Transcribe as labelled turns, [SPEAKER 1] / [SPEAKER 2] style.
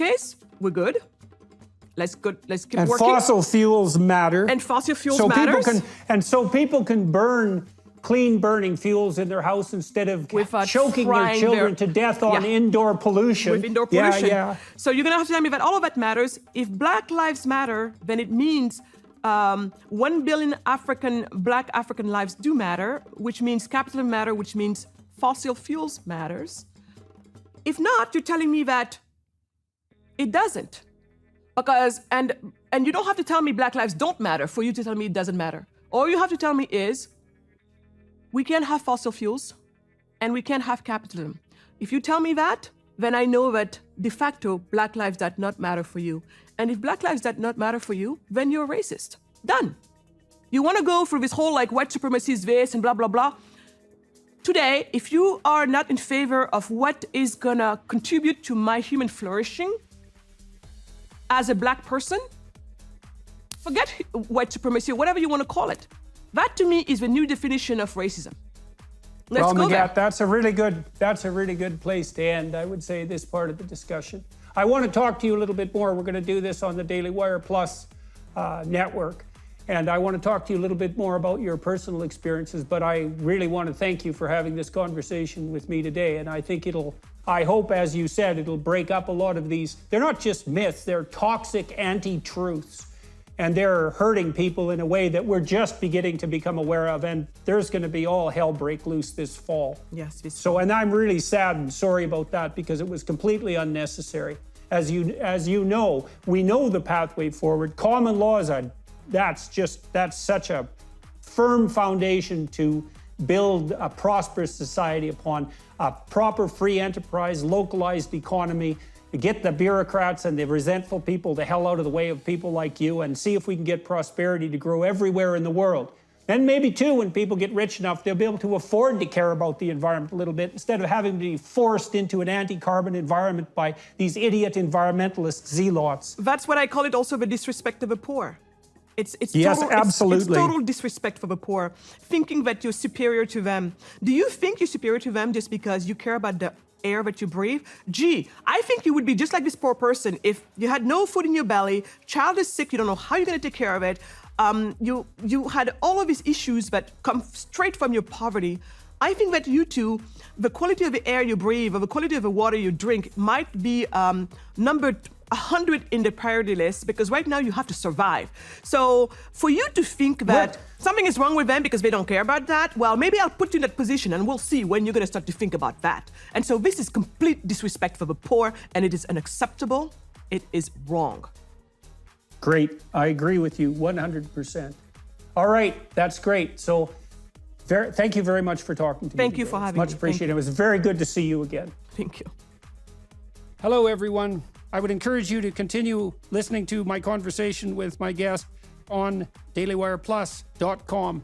[SPEAKER 1] case, we're good. Let's keep
[SPEAKER 2] and
[SPEAKER 1] working.
[SPEAKER 2] fossil fuels matter.
[SPEAKER 1] And fossil fuels
[SPEAKER 2] so
[SPEAKER 1] matters.
[SPEAKER 2] So people can burn clean burning fuels in their house instead of choking their children to death on indoor pollution.
[SPEAKER 1] With indoor pollution.
[SPEAKER 2] Yeah.
[SPEAKER 1] So you're going to have to tell me that all of that matters. If Black Lives Matter, then it means 1 billion Black African lives do matter, which means capitalism matter, which means fossil fuels matters. If not, you're telling me that it doesn't. Because, and you don't have to tell me Black lives don't matter for you to tell me it doesn't matter. All you have to tell me is, we can't have fossil fuels and we can't have capitalism. If you tell me that, then I know that de facto Black lives does not matter for you. And if Black lives does not matter for you, then you're racist. Done. You want to go through this whole like white supremacy is this and blah, blah, blah. Today, if you are not in favor of what is gonna contribute to my human flourishing as a Black person, forget white supremacy or whatever you want to call it. That to me is the new definition of racism. Let's go there.
[SPEAKER 2] That's a really good place to end, I would say, this part of the discussion. I want to talk to you a little bit more. We're going to do this on the Daily Wire Plus network. And I want to talk to you a little bit more about your personal experiences, but I really want to thank you for having this conversation with me today. And I think I hope, as you said, it'll break up a lot of these. They're not just myths, they're toxic anti-truths. And they're hurting people in a way that we're just beginning to become aware of. And there's going to be all hell break loose this fall.
[SPEAKER 1] Yes.
[SPEAKER 2] And I'm really sad and sorry about that because it was completely unnecessary. As you know, we know the pathway forward. Common law that's such a firm foundation to build a prosperous society upon. A proper free enterprise, localized economy, get the bureaucrats and the resentful people the hell out of the way of people like you, and see if we can get prosperity to grow everywhere in the world. Then maybe too, when people get rich enough, they'll be able to afford to care about the environment a little bit instead of having to be forced into an anti-carbon environment by these idiot environmentalist zealots.
[SPEAKER 1] That's what I call it also the disrespect of the poor. It's
[SPEAKER 2] yes,
[SPEAKER 1] total,
[SPEAKER 2] absolutely.
[SPEAKER 1] It's total disrespect for the poor, thinking that you're superior to them. Do you think you're superior to them just because you care about the air that you breathe? Gee, I think you would be just like this poor person if you had no food in your belly, child is sick, you don't know how you're going to take care of it, you had all of these issues that come straight from your poverty. I think that you too, the quality of the air you breathe or the quality of the water you drink might be numbered 100 in the priority list because right now you have to survive. So for you to think that something is wrong with them because they don't care about that, well, maybe I'll put you in that position and we'll see when you're going to start to think about that. And so this is complete disrespect for the poor and it is unacceptable. It is wrong.
[SPEAKER 2] Great. I agree with you 100%. All right. That's great. So thank you very much for talking to me.
[SPEAKER 1] Thank you for having me.
[SPEAKER 2] Much appreciated. It was very good to see you again.
[SPEAKER 1] Thank you.
[SPEAKER 2] Hello, everyone. I would encourage you to continue listening to my conversation with my guest on dailywireplus.com.